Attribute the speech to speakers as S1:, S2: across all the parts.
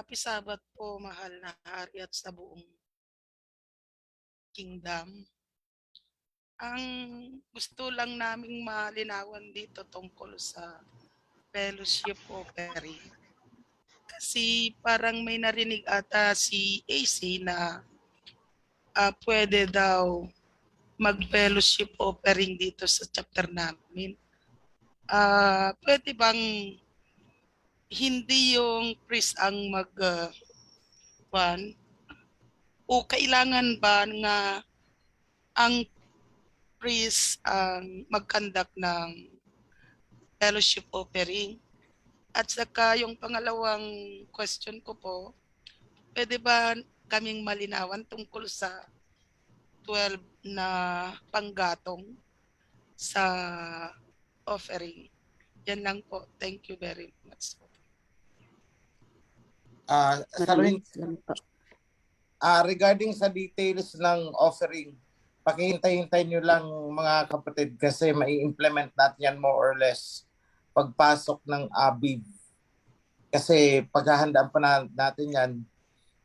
S1: Happy Sabbath po, mahal na hari at sa buong kingdom. Ang gusto lang naming malinawan dito tungkol sa fellowship offering. Kasi parang may narinig ata si AC na pwede daw mag-fellowship offering dito sa chapter namin. Pwede bang hindi yung priest ang o kailangan ba nga ang priest ang mag-conduct ng fellowship offering? At saka yung pangalawang question ko po, pwede ba kaming malinawan tungkol sa 12 na panggatong sa offering? Yan lang po. Thank you very much.
S2: Regarding sa details ng offering, pakihintay-hintay nyo lang mga kapatid kasi mai-implement natin yan more or less pagpasok ng Aviv. Kasi paghahandaan pa natin yan,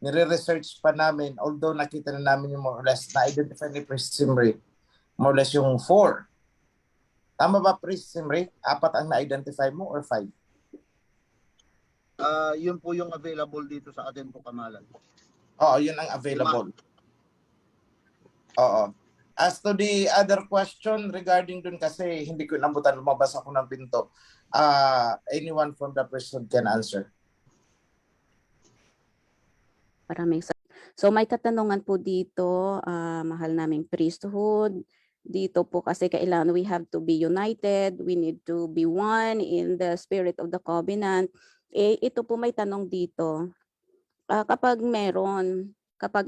S2: nire-research pa namin, although nakita na namin yung more or less, na-identify ni Priest Simri, more or less yung 4. Tama ba, Priest Simri? 4 ang na-identify mo or 5?
S3: Yun po yung available dito sa atin po, Kamalan.
S2: Oo, yun ang available. Oo. As to the other question regarding dun kasi hindi ko nabutan, lumabas ako ng pinto. Anyone from the person can answer.
S4: So may katanungan po dito, mahal naming priesthood. Dito po kasi kailangan we have to be united, we need to be one in the spirit of the covenant. Ito po may tanong dito. Kapag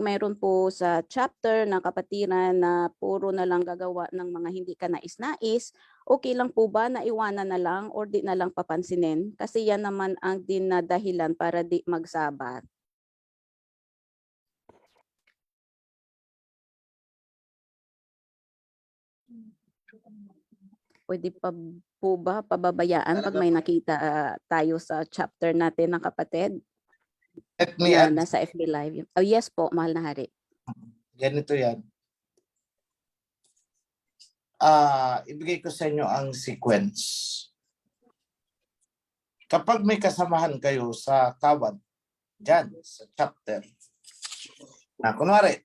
S4: meron po sa chapter ng kapatiran na puro na lang gagawa ng mga hindi ka nais-nais, okay lang po ba na iwanan na lang or di na lang papansinin? Kasi yan naman ang dinadahilan para di magsabat. Pwede pa po ba pababayaan pag may nakita tayo sa chapter natin ng kapatid?
S2: Let me add.
S4: Nasa FB Live. Oh, yes po, mahal na hari.
S2: Ganito yan. Ibigay ko sa inyo ang sequence. Kapag may kasamahan kayo sa kawad, dyan, sa chapter, kunwari,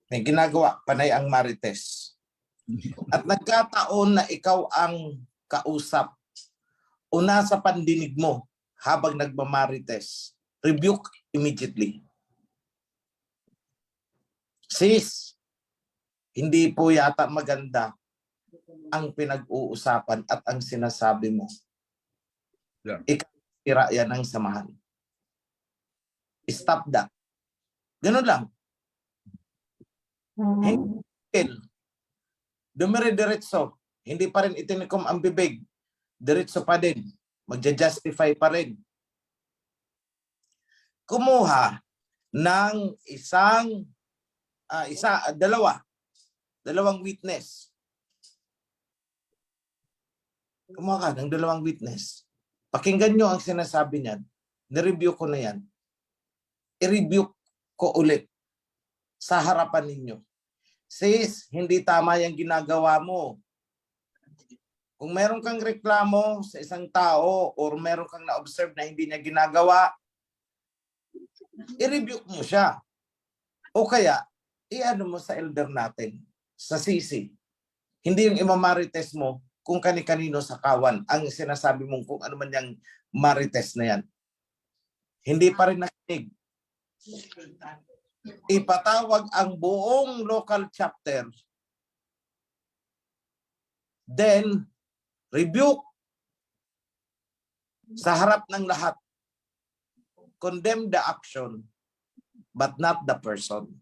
S2: may ginagawa, panay ang marites. At nagkataon na ikaw ang kausap, una sa pandinig mo habang nagmamarites, rebuke immediately. Sis, hindi po yata maganda ang pinag-uusapan at ang sinasabi mo.
S3: Yeah.
S2: Ikasira yan ang samahan. Stop that. Ganun lang. Dumire-diretso. Hindi pa rin itinikom ang bibig. Diretso pa din. Magja-justify pa rin. Kumuha ng dalawang witness. Kumuha ka ng dalawang witness. Pakinggan nyo ang sinasabi niyan. Nireview ko na yan. I-review ko ulit sa harapan ninyo. Sis, hindi tama yung ginagawa mo. Kung meron kang reklamo sa isang tao or meron kang na-observe na hindi niya ginagawa, i-review mo siya. O kaya, i-ano mo sa elder natin, sa CC. Hindi yung imamarites mo kung kani-kanino sa kawan. Ang sinasabi mong kung ano man yung marites na yan. Hindi pa rin nakinig. Ipatawag ang buong local chapter. Then, rebuke sa harap ng lahat. Condemn the action, but not the person.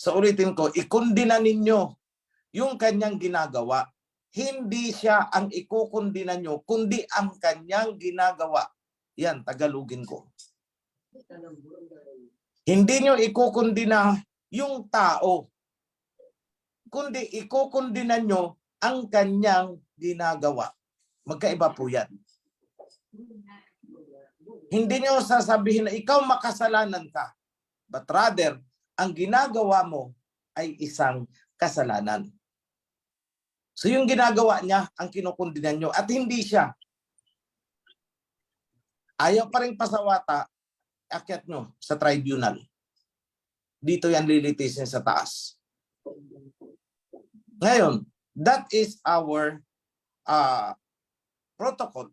S2: So ulitin ko, ikundina ninyo yung kanyang ginagawa. Hindi siya ang ikukundina nyo, kundi ang kanyang ginagawa. Yan, Tagalogin ko. Hindi nyo ikukundina yung tao, kundi ikukundina nyo ang kanyang ginagawa. Magkaiba po yan. Hindi niyo sasabihin na ikaw makasalanan ka. But rather, ang ginagawa mo ay isang kasalanan. So yung ginagawa niya, ang kinukundinan nyo. At hindi siya. Ayaw pa rin pasawata, akyat nyo sa tribunal. Dito yan lilitisin sa taas. Ngayon, that is our protocol.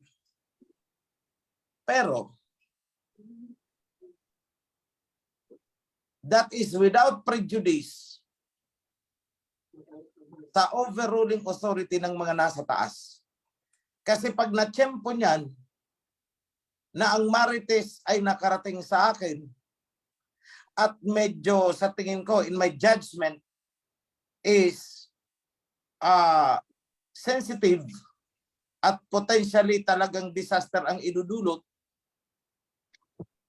S2: Pero, that is without prejudice sa overruling authority ng mga nasa taas. Kasi pag na-tsempo niyan, na ang Marites ay nakarating sa akin, at medyo sa tingin ko, in my judgment, is sensitive at potentially talagang disaster ang idudulot,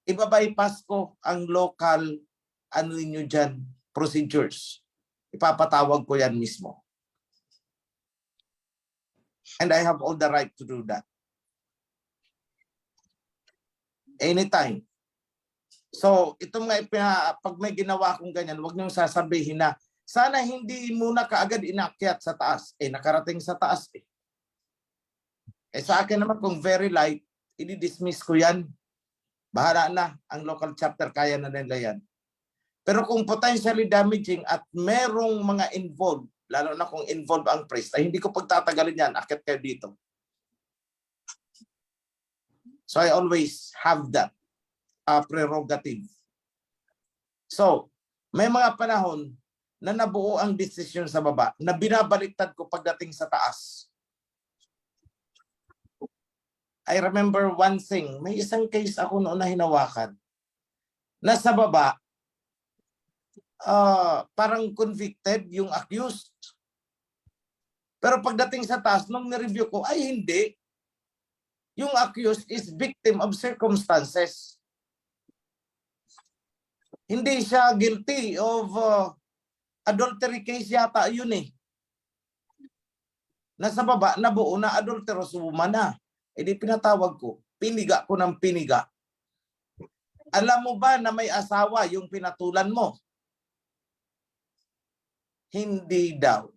S2: ibabypass ko ang local, ano ninyo dyan, procedures. Ipapatawag ko yan mismo. And I have all the right to do that. Anytime. So, itong pag may ginawa akong ganyan, huwag niyong sasabihin na, sana hindi muna kaagad inakyat sa taas. Nakarating sa taas eh. Sa akin naman, kung very light, i-dismiss ko yan. Bahala na, ang local chapter, kaya na nila yan. Pero kung potentially damaging at merong mga involved, lalo na kung involved ang priest, ay hindi ko pagtatagalin yan, akyat kayo dito. So I always have that prerogative. So, may mga panahon na nabuo ang desisyon sa baba na binabaliktad ko pagdating sa taas. I remember one thing, may isang case ako noon na hinawakan. Nasa baba, parang convicted yung accused. Pero pagdating sa taas, nung nireview ko, ay hindi. Yung accused is victim of circumstances. Hindi siya guilty of adultery case yata yun eh. Nasa baba, nabuo na adulterous woman na. Di pinatawag ko, piniga ko ng piniga. Alam mo ba na may asawa yung pinatulan mo? Hindi daw.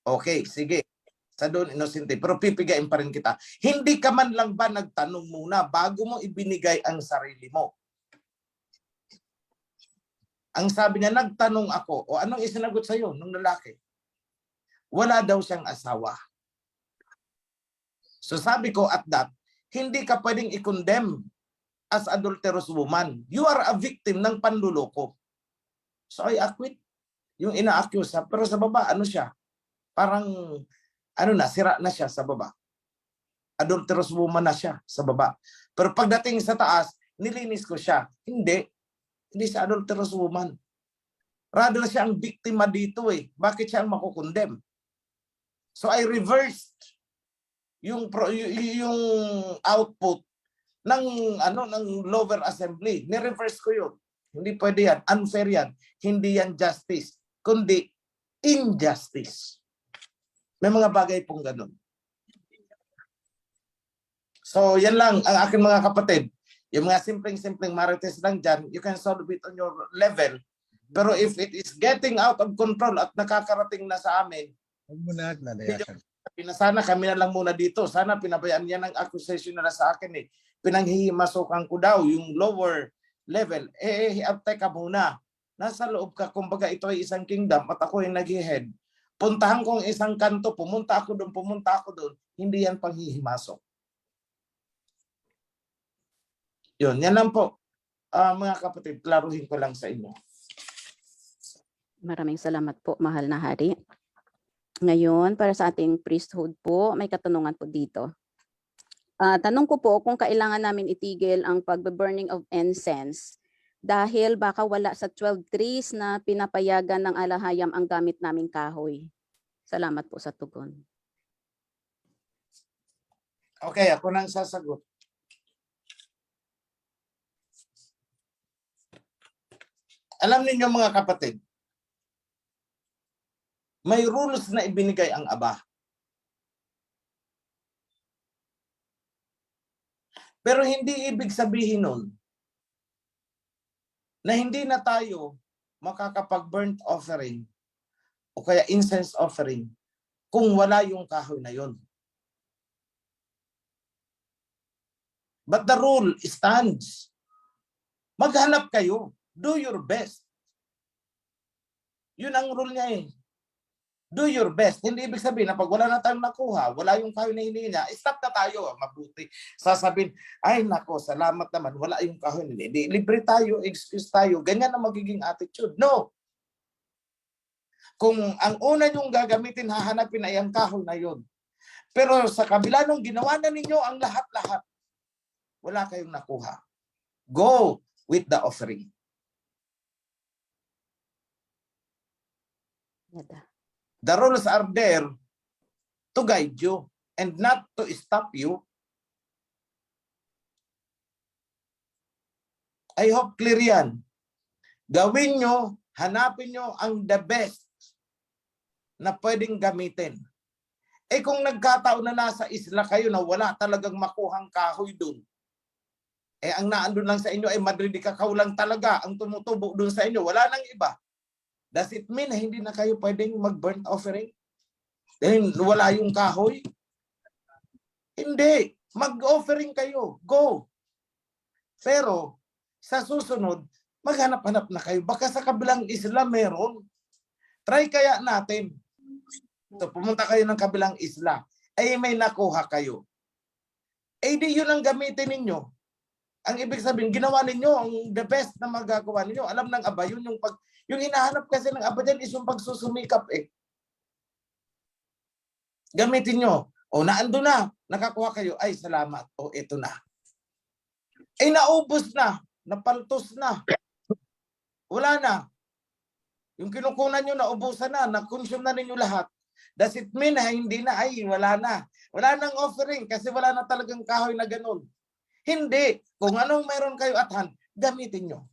S2: Okay, sige. Sa doon, inosente. Pero pipigain pa rin kita. Hindi ka man lang ba nagtanong muna bago mo ibinigay ang sarili mo? Ang sabi niya, nagtanong ako. O anong isinagot sa'yo nung lalaki? Wala daw siyang asawa. So sabi ko at that, hindi ka pwedeng i-condemn as adulterous woman. You are a victim ng panluloko. So I acquit yung ina-accuse siya. Pero sa baba, ano siya? Parang, sira na siya sa baba. Adulterous woman na siya sa baba. Pero pagdating sa taas, nilinis ko siya. Hindi siya adulterous woman. Rather siya ang biktima dito eh. Bakit siya ang makukondem? So I reversed yung output ng lower assembly. Ni-reverse ko yun. Hindi pwede yan. Unfair yan. Hindi yan justice, kundi injustice. May mga bagay pong ganun. So, yan lang ang aking mga kapatid. Yung mga simpleng marites lang dyan, you can solve it on your level. Pero if it is getting out of control at nakakarating na sa amin, sana kami na lang muna dito. Sana pinabayaan yan ng accusation na sa akin eh. Pinanghihimasukan ko daw yung lower level. Teka muna. Nasa loob ka, kumbaga ito ay isang kingdom at ako ay nag-head. Puntahan kong isang kanto, pumunta ako doon. Hindi yan panghihimasok. Yun, yan lang po. Mga kapatid, klaruhin ko lang sa inyo.
S4: Maraming salamat po, mahal na hari. Ngayon, para sa ating priesthood po, may katanungan po dito. Tanong ko po kung kailangan namin itigil ang pag-burning of incense dahil baka wala sa 12 trees na pinapayagan ng alahayam ang gamit naming kahoy. Salamat po sa tugon.
S2: Okay, ako nang sasagot. Alam niyo mga kapatid, may rules na ibinigay ang Aba. Pero hindi ibig sabihin nun na hindi na tayo makakapag-burnt offering o kaya incense offering kung wala yung kahoy na yon. But the rule stands. Maghanap kayo. Do your best. Yun ang rule niya eh. Do your best. Hindi ibig sabihin na pag wala na tayong nakuha, wala yung kahoy na hinihingi niya, stop na tayo. Mabuti. Sasabihin, ay nako, salamat naman, wala yung kahoy na hinihingi. Libre tayo, excuse tayo. Ganyan ang magiging attitude. No. Kung ang una yung gagamitin, hahanapin ay ang kahoy na yun. Pero sa kabila nung ginawa na ninyo ang lahat-lahat, wala kayong nakuha. Go with the offering.
S4: Yada.
S2: The rules are there to guide you and not to stop you. I hope clear yan. Gawin nyo, hanapin nyo ang the best na pwedeng gamitin. Eh kung nagkataon na nasa isla kayo na wala talagang makuhang kahoy dun, eh ang naandun lang sa inyo ay Madrid Cacao lang talaga ang tumutubo dun sa inyo, wala nang iba. Does it mean na hindi na kayo pwedeng mag-burnt offering? Dahil wala yung kahoy? Hindi. Mag-offering kayo. Go. Pero sa susunod, maghanap-hanap na kayo. Baka sa kabilang isla meron. Try kaya natin. So, pumunta kayo ng kabilang isla. Ay may nakuha kayo. Eh di yun ang gamitin ninyo. Ang ibig sabihin, ginawa ninyo ang the best na magagawa ninyo. Alam ng Aba, yun yung hinahanap kasi ng Aba dyan is yung pagsusumikap eh. Gamitin nyo. O naando na, nakakuha kayo. Ay, salamat. O ito na. Eh naubos na, napaltos na. Wala na. Yung kinukunan nyo, naubusan na, na-consume na ninyo lahat. Does it mean na hindi na, ay wala na. Wala nang offering kasi wala na talagang kahoy na ganun. Hindi. Kung anong meron kayo at hand, gamitin nyo.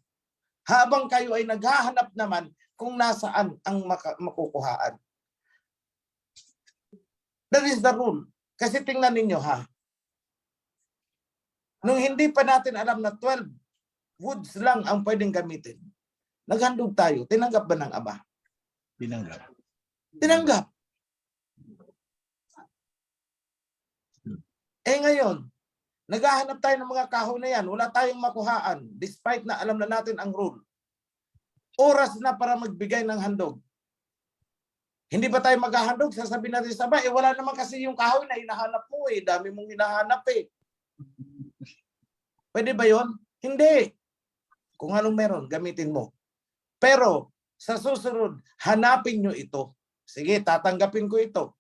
S2: Habang kayo ay naghahanap naman kung nasaan ang makukuhaan. That is the rule. Kasi tingnan ninyo ha. Nung hindi pa natin alam na 12 woods lang ang pwedeng gamitin, naghandog tayo. Tinanggap ba ng Aba?
S3: Tinanggap.
S2: Tinanggap. Eh ngayon, naghahanap tayo ng mga kahoy na yan. Wala tayong makuhaan despite na alam na natin ang rule. Oras na para magbigay ng handog. Hindi ba tayo maghahandog? Sasabihin natin sa bahay, wala naman kasi yung kahoy na hinahanap mo eh. Dami mong hinahanap eh. Pwede ba yon? Hindi. Kung anong meron, gamitin mo. Pero sa susunod, hanapin nyo ito. Sige, tatanggapin ko ito.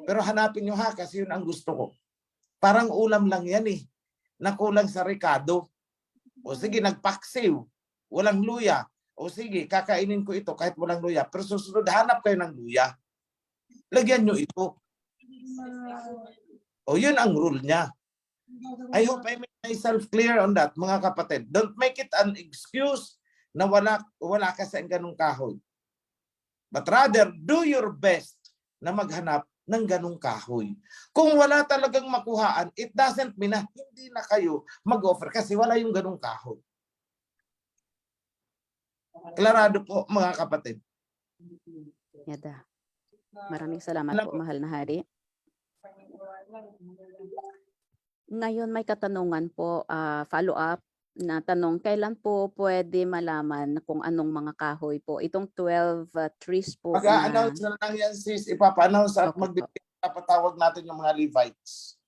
S2: Pero hanapin nyo ha, kasi yun ang gusto ko. Parang ulam lang yan eh. Nakulang sa rekado. O sige, nagpaksiw. Walang luya. O sige, kakainin ko ito kahit walang luya. Pero susunod, hanap kayo ng luya. Lagyan nyo ito. O yun ang rule niya. I hope I make myself clear on that, mga kapatid. Don't make it an excuse na wala kasi ang ganung kahoy. But rather, do your best na maghanap ng ganung kahoy. Kung wala talagang makuhaan, it doesn't mean na hindi na kayo mag-offer kasi wala yung ganung kahoy. Klarado po, mga kapatid.
S4: Yada. Maraming salamat po, mahal na hari. Ngayon may katanungan po, follow up na tanong, kailan po pwede malaman kung anong mga kahoy po? Itong 12 trees po
S2: Mag-a-announce na lang yan sis, ipapa-announce at magpapatawag natin yung mga Levites.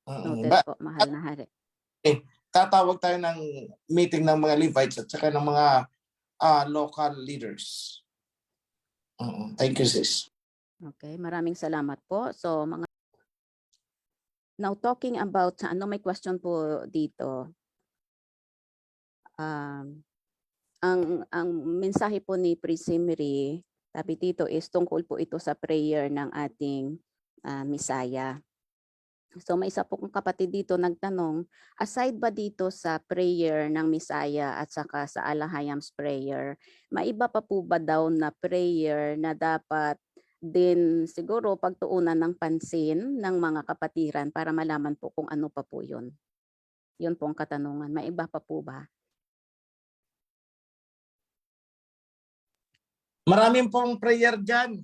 S4: Noted po, mahal na hari.
S2: Tatawag tayo ng meeting ng mga Levites at saka ng mga local leaders. Thank you sis.
S4: Okay, maraming salamat po. So now talking about may question po dito. Ang mensahe po ni Priest Zimri, sabi dito is tungkol po ito sa prayer ng ating Misaya. So may isa po kong kapatid dito nagtanong, aside ba dito sa prayer ng Misaya at saka sa Alahayam's prayer, may iba pa po ba daw na prayer na dapat din siguro pagtuunan ng pansin ng mga kapatiran para malaman po kung ano pa po yun. Yun po ang katanungan. May iba pa po ba?
S2: Maraming pong prayer dyan.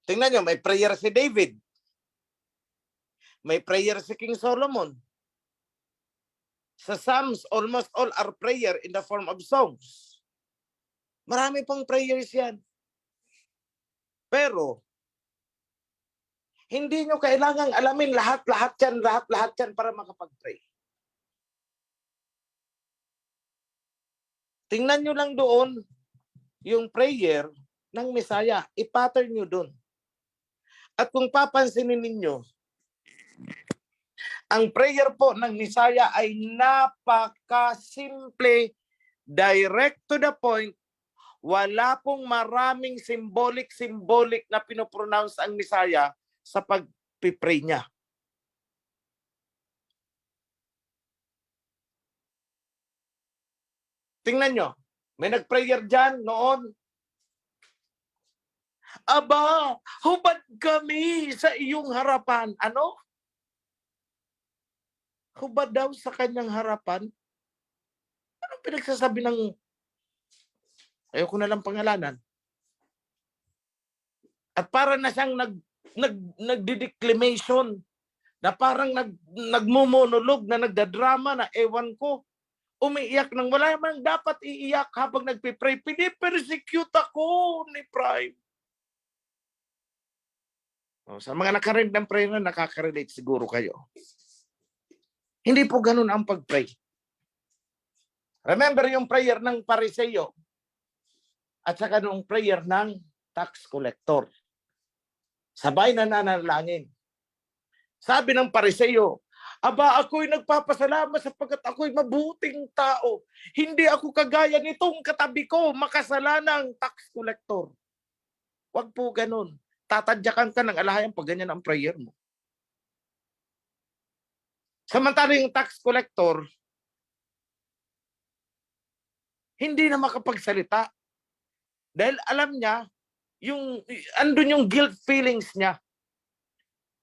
S2: Tingnan nyo, may prayer si David. May prayer si King Solomon. Sa Psalms, almost all are prayer in the form of songs. Marami pong prayers yan. Pero, hindi nyo kailangang alamin lahat-lahat yan para makapag-pray. Tingnan nyo lang doon yung prayer ng Messiah. I-pattern nyo doon. At kung papansinin ninyo, ang prayer po ng Messiah ay napakasimple, direct to the point. Wala pong maraming symbolic na pinopronounce ang Messiah sa pag-pray niya. Tingnan nyo, may nag-prayer dyan noon. Aba, hubad kami sa iyong harapan. Ano? Hubad daw sa kanyang harapan? Anong pinagsasabi ng... Ayoko na lang pangalanan. At para na siyang nagdideclamation na parang nagmumonolog na nagdadrama na ewan ko. Umiiyak nang wala man dapat iiyak habang nagpipray. Pinipersecute ako ni Prime. Sa mga nakarinig ng prayer na nakaka-relate siguro kayo. Hindi po ganun ang pag-pray. Remember yung prayer ng Pariseo at saka yung prayer ng tax collector. Sabay na nanalangin. Sabi ng Pariseo, aba, ako'y nagpapasalamat sapagkat ako'y mabuting tao. Hindi ako kagaya nitong katabi ko, makasalanang tax collector. Wag po ganun. Tatadyakan ka ng alahayan pag ganyan ang prayer mo. Samantala yung tax collector, hindi na makapagsalita. Dahil alam niya, andun yung guilt feelings niya.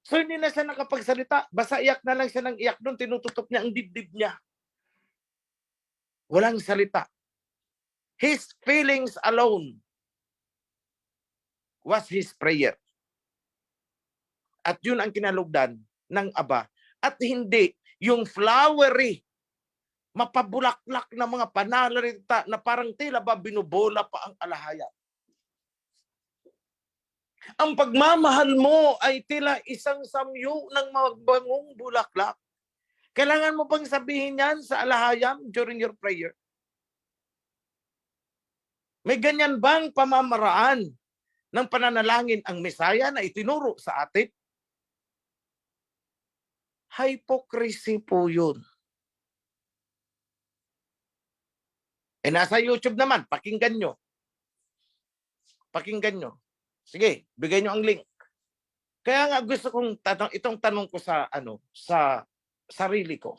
S2: So hindi na siya nakapagsalita. Basta iyak na lang siya ng iyak doon, tinututok niya ang dibdib niya. Walang salita. His feelings alone was his prayer. At yun ang kinalugdan ng Aba. At hindi yung flowery, mapabulaklak na mga panalita na parang tila ba binubola pa ang alahayan. Ang pagmamahal mo ay tila isang samyu ng magbangong bulaklak. Kailangan mo bang sabihin yan sa alahayan during your prayer? May ganyan bang pamamaraan ng pananalangin ang Messiah na itinuro sa atin? Hypocrisy po yun. Nasa YouTube naman, pakinggan nyo. Pakinggan nyo. Sige, bigay nyo ang link. Kaya nga gusto kong itong tanong ko sa sarili ko.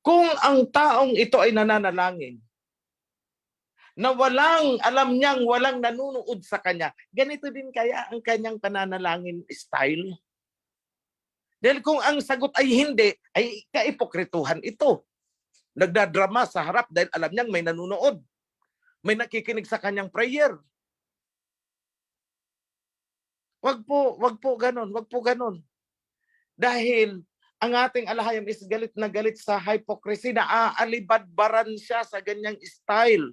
S2: Kung ang taong ito ay nananalangin, na alam niyang walang nanunood sa kanya, ganito din kaya ang kanyang pananalangin style? Dahil kung ang sagot ay hindi, ay kaipokrituhan ito. Nagdadrama sa harap dahil alam niyang may nanunood. May nakikinig sa kanyang prayer. Wag po ganon. Dahil ang ating alahayam is galit na galit sa hypocrisy, na aalibadbaran siya sa ganyang style.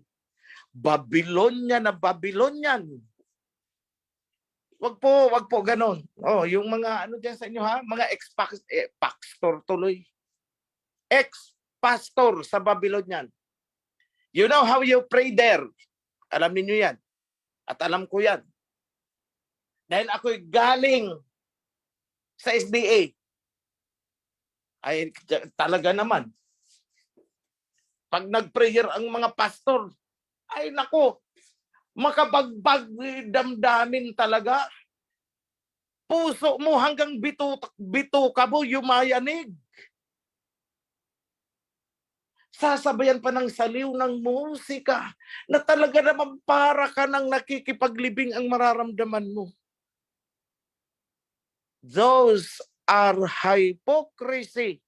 S2: Babylonian na Babylonian. Wag po ganon. Oh, yung mga ano diyan sa inyo ha, mga ex-pastor tuloy. Ex-pastor sa Babylonian. You know how you pray there. Alam niyo yan. At alam ko yan. Dahil ako'y galing sa SDA. Ay talaga naman. Pag nag-prayer ang mga pastor, ay nako, makabagbag damdamin talaga. Puso mo hanggang bito ka mo yumayanig. sasabayan pa ng saliw ng musika na talaga naman para ka ng nakikipaglibing ang mararamdaman mo. Those are hypocrisy.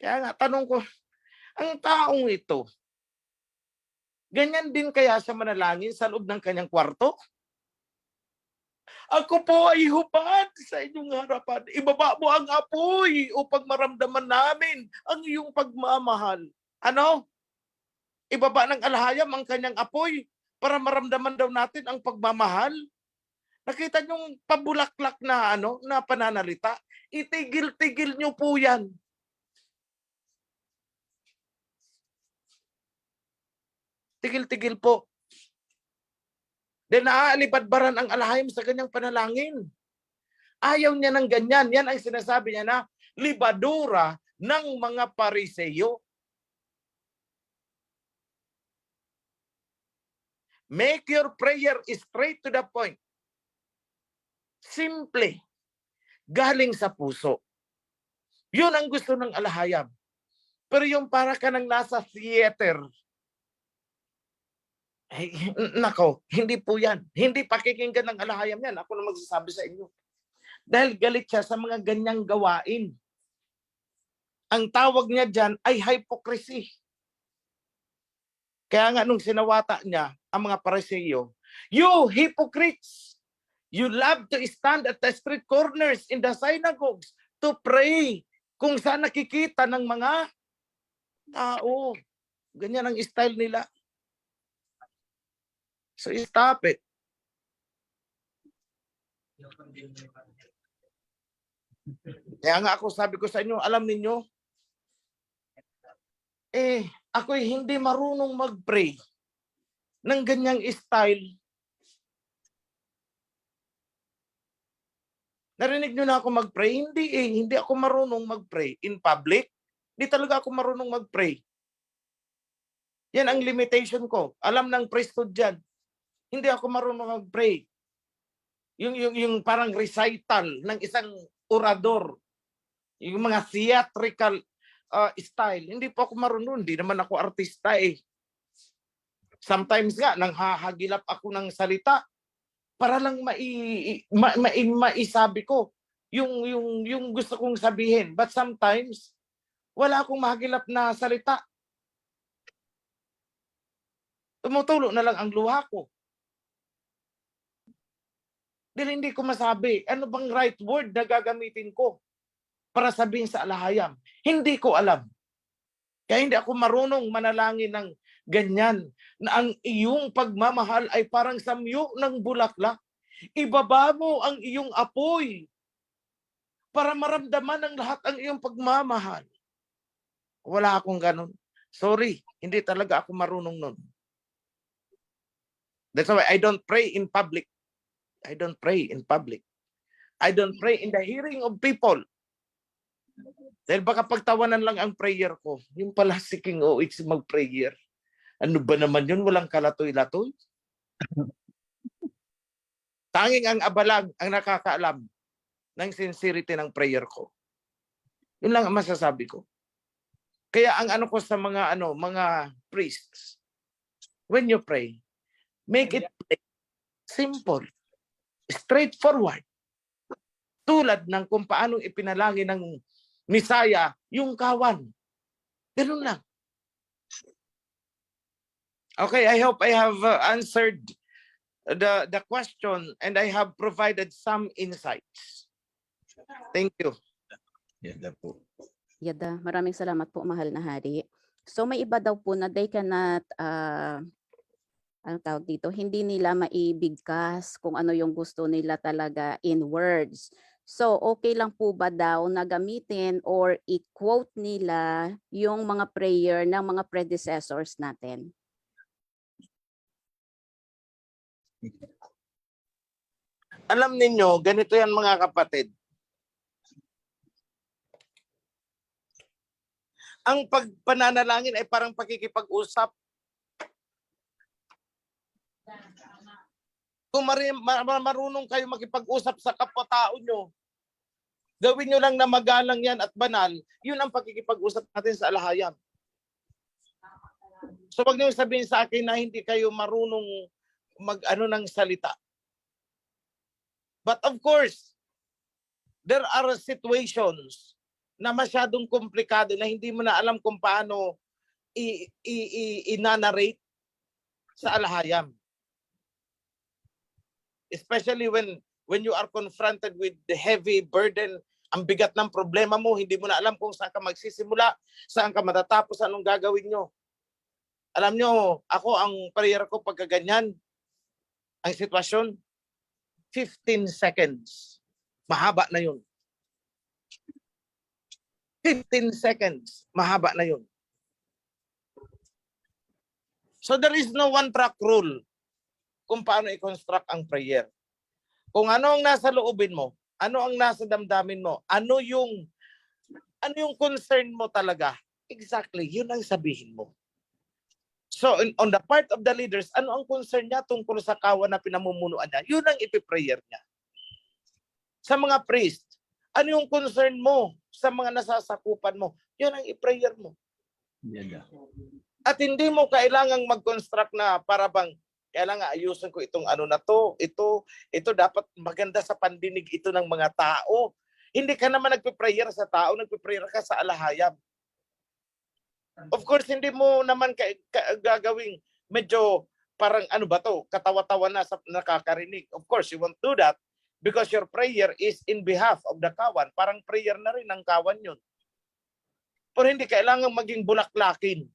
S2: Kaya nga, tanong ko, ang taong ito, ganyan din kaya siya manalangin sa loob ng kanyang kwarto? Ako po ay hubad sa inyong harapan. Ibaba mo ang apoy upang maramdaman namin ang iyong pagmamahal. Ano? Ibaba ng alhayam ang kanyang apoy para maramdaman daw natin ang pagmamahal. Nakita niyong pabulaklak na na pananalita? Itigil-tigil niyo po 'yan. Tigil-tigil po. Then naaalibadbaran ang alhayam sa kanyang panalangin. Ayaw niya ng ganyan. Yan ang sinasabi niya na libadura ng mga Pariseyo. Make your prayer straight to the point. Simple. Galing sa puso. Yun ang gusto ng alhayam. Pero yung para ka nang nasa theater, ay, nako, hindi po yan. Hindi pakikinggan ng alhayam yan. Ako na magsasabi sa inyo. Dahil galit siya sa mga ganyang gawain. Ang tawag niya dyan ay hypocrisy. Kaya nga nung sinawata niya ang mga Pariseo, you hypocrites! You love to stand at the street corners in the synagogues to pray kung saan nakikita ng mga tao. Ganyan ang style nila. So stop it. Kaya nga ako sabi ko sa inyo, alam niyo, ako'y hindi marunong mag-pray ng ganyang style. Narinig nyo na ako mag-pray? Hindi ako marunong mag-pray in public. Hindi talaga ako marunong mag-pray. Yan ang limitation ko. Alam ng priesthood dyan. Hindi ako marunong mag-pray. Yung parang recital ng isang orador. Yung mga theatrical style. Hindi po ako marunong. Hindi naman ako artista eh. Sometimes nga, nang hahagilap ako ng salita, para lang maisabi ko yung gusto kong sabihin. But sometimes, wala akong mahagilap na salita. Tumutulo na lang ang luha ko. Dahil hindi ko masabi, ano bang right word na gagamitin ko para sabihin sa alhayam? Hindi ko alam. Kaya hindi ako marunong manalangin ng ganyan, na ang iyong pagmamahal ay parang samyo ng bulaklak. Ibaba mo ang iyong apoy para maramdaman ng lahat ang iyong pagmamahal. Wala akong ganun. Sorry, hindi talaga ako marunong nun. That's why I don't pray in public. I don't pray in public. I don't pray in the hearing of people. Dahil baka pagtawanan lang ang prayer ko. Yung pala si King OH mag-prayer. Ano ba naman yun? Walang kalatoy-latoy. Tanging ang abalang ang nakakaalam ng sincerity ng prayer ko. Yun lang ang masasabi ko. Kaya ang ano ko sa mga mga priests, when you pray, make it simple, straightforward. Tulad ng kung paano ipinalangin ng Misaya yung kawan. Ganun lang. Okay, I hope I have answered the question and I have provided some insights. Thank you.
S3: Yan po.
S4: Yada, maraming salamat po, mahal na hari. So may iba daw po na they cannot, ano tawag dito, hindi nila maibigkas kung ano yung gusto nila talaga in words. So okay lang po ba daw na gamitin or i-quote nila yung mga prayer ng mga predecessors natin?
S2: Alam ninyo, ganito yan mga kapatid. Ang pagpananalangin ay parang pakikipag-usap. Kung marunong kayo makipag-usap sa kapwa-tao nyo, Gawin nyo lang na magalang yan at banal, yun ang pakikipag-usap natin sa alahayam. So wag niyo sabihin sa akin na hindi kayo marunong mag-ano ng salita. But of course, there are situations na masyadong komplikado na hindi mo na alam kung paano i-narrate sa alahayam. Especially when you are confronted with the heavy burden, ang bigat ng problema mo, hindi mo na alam kung saan ka magsisimula, saan ka matatapos, anong gagawin nyo. Alam nyo, ako ang prayer ko pagka ganyan, ang sitwasyon, 15 seconds. Mahaba na yun. 15 seconds. Mahaba na yun. So there is no one track rule kung paano i-construct ang prayer. Kung ano ang nasa loobin mo, ano ang nasa damdamin mo, ano yung concern mo talaga, exactly, yun ang sabihin mo. So on the part of the leaders, ano ang concern niya tungkol sa kawan na pinamumunuan niya, yun ang ipiprayer niya. Sa mga priest, ano yung concern mo sa mga nasasakupan mo, yun ang iprayer mo.
S3: Yan na.
S2: At hindi mo kailangang mag-construct na para bang kailangan ayusin ko itong ano na to, ito dapat maganda sa pandinig ito ng mga tao. Hindi ka naman nagpe-prayer sa tao, nagpe-prayer ka sa alahayam. Of course, hindi mo naman gagawing medyo parang ano ba to, katawa-tawa na sa nakakarinig. Of course, you won't do that because your prayer is in behalf of the kawan. Parang prayer na rin ng kawan yun. Pero hindi kailangan maging bulaklakin.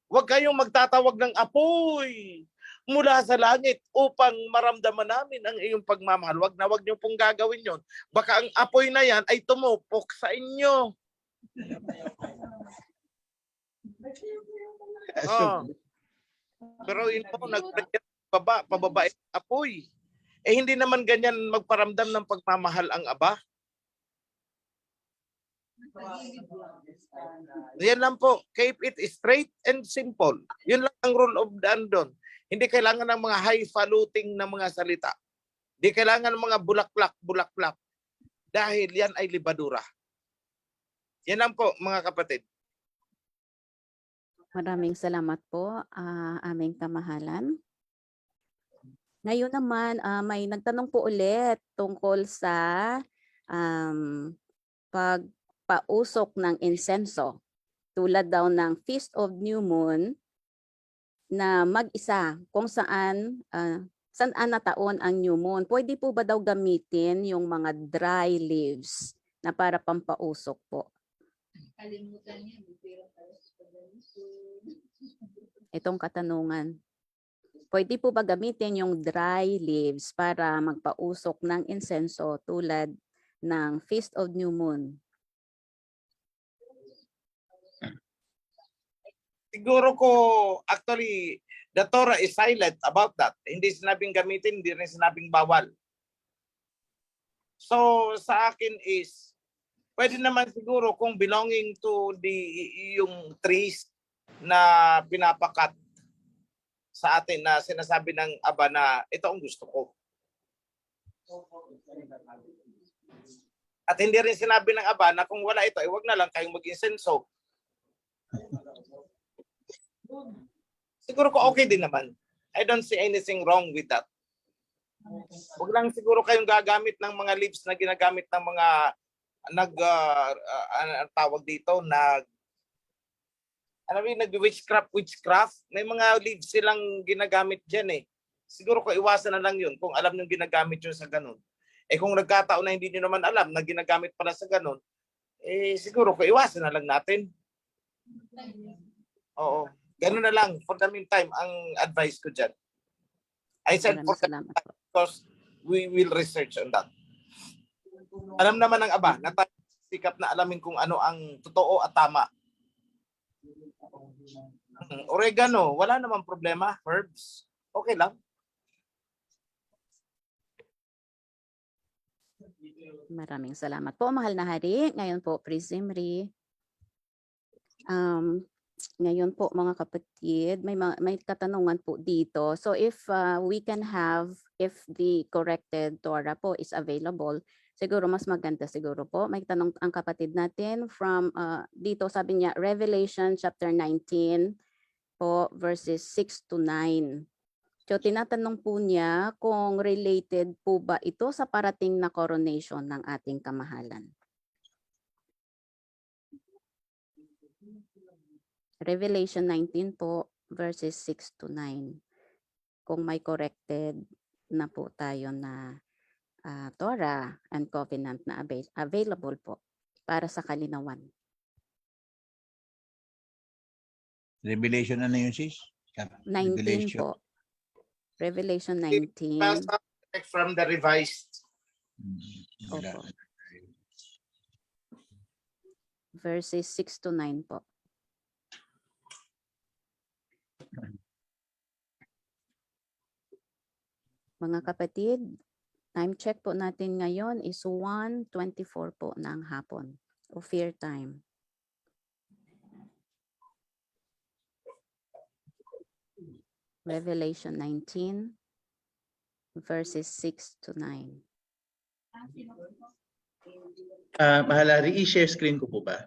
S2: Huwag kayong magtatawag ng apoy mula sa langit upang maramdaman namin ang iyong pagmamahal. Huwag niyo pong gagawin yon. Baka ang apoy na yan ay tumupok sa inyo. Oh. Pero yun po, pababa apoy. Eh hindi naman ganyan magparamdam ng pagmamahal ang Aba. Yan lang po. Keep it straight and simple. Yun lang ang rule of the andon. Hindi kailangan ng mga highfalutin na mga salita. Hindi kailangan ng mga bulaklak. Dahil yan ay libadura. Yan lang po, mga kapatid.
S4: Maraming salamat po, aming kamahalan. Ngayon naman, may nagtanong po ulit tungkol sa pagpausok ng insenso. Tulad daw ng Feast of New Moon na mag-isa kung saan na taon ang New Moon. Pwede po ba daw gamitin yung mga dry leaves na para pampausok po? Itong katanungan. Pwede po ba gamitin yung dry leaves para magpausok ng insenso tulad ng Feast of New Moon?
S2: Siguro ko, actually, the Torah is silent about that. Hindi sinabing gamitin, hindi rin sinabing bawal. So, sa akin is, pwede naman siguro kung belonging to yung trees na pinapakat sa atin na sinasabi ng Aba na ito ang gusto ko. At hindi rin sinabi ng Aba na kung wala ito, wag na lang kayong mag-insenso. Siguro ko okay din naman. I don't see anything wrong with that. Huwag lang siguro kayong gagamit ng mga leaves na ginagamit ng mga tawag dito, nag-witchcraft. May mga leaves silang ginagamit dyan eh. Siguro ko iwasan na lang yun kung alam nyo ginagamit yun sa ganun. Eh kung nagkataon na hindi nyo naman alam na ginagamit pala sa ganun, eh siguro ko iwasan na lang natin. Oo. Ganun na lang for the meantime ang advice ko dyan. I said for the meantime because we will research on that. Alam naman ng Aba na tayo sikap na alamin kung ano ang totoo at tama. Oregano, wala namang problema. Herbs, okay lang.
S4: Maraming salamat po, mahal na hari. Ngayon po, Priest Zimri. Ngayon po, mga kapatid, may katanungan po dito. So if we can have, if the corrected Torah po is available, Siguro mas maganda siguro po. May tanong ang kapatid natin from dito sabi niya Revelation chapter 19 po verses 6 to 9. So tinatanong po niya kung related po ba ito sa parating na coronation ng ating kamahalan. Revelation 19 po verses 6 to 9. Kung may corrected na po tayo na Torah and Covenant na available po para sa kalinawan.
S3: Revelation ano yun, sis?
S4: 19
S3: Revelation.
S4: po. Revelation 19.
S2: Basta from the revised.
S3: Wala.
S4: Opo. Verses 6 to 9 po. Mga kapatid, time check po natin ngayon is 1:24 po ng hapon o fair time. Revelation 19 verses 6 to 9.
S5: Mahalari, i-share screen ko po ba?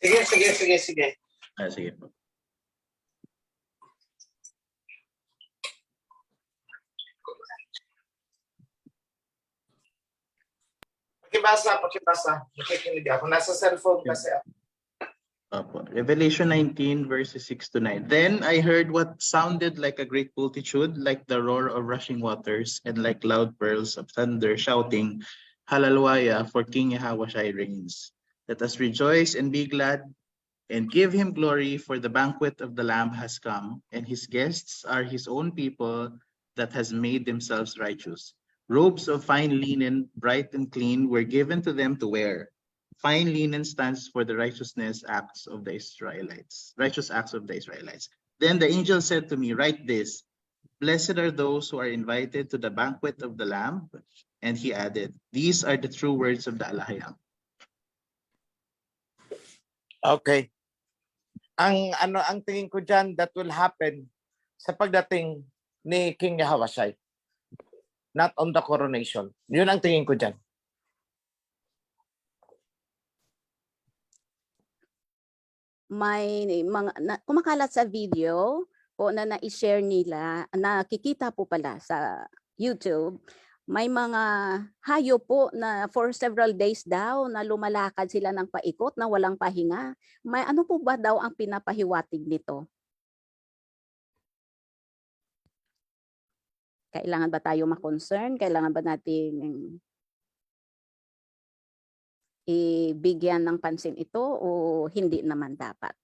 S2: Sige.
S5: Sige po.
S2: Pakibasa. Nakikinig ako. Nasa cellphone kasi ako.
S5: Opo. Revelation 19 verses 6 to 9. Then I heard what sounded like a great multitude, like the roar of rushing waters, and like loud pearls of thunder, shouting, Hallelujah, for King Yahushua reigns. Let us rejoice and be glad and give him glory, for the banquet of the Lamb has come, and his guests are his own people that has made themselves righteous. Robes of fine linen, bright and clean, were given to them to wear. Fine linen stands for the righteous acts of the Israelites. Then the angel said to me, write this, blessed are those who are invited to the banquet of the Lamb. And he added, these are the true words of the Alahayam.
S2: Okay. Ang tingin ko diyan that will happen sa pagdating ni King Yahushua. Not on the coronation. Yun ang tingin ko diyan.
S4: May mga kumakalat sa video po na na-share nila, nakikita po pala sa YouTube, may mga hayop po na for several days daw na lumalakad sila ng paikot na walang pahinga. May ano po ba daw ang pinapahiwatig nito? Kailangan ba tayo ma-concern? Kailangan ba natin ibigyan ng pansin ito o hindi naman dapat?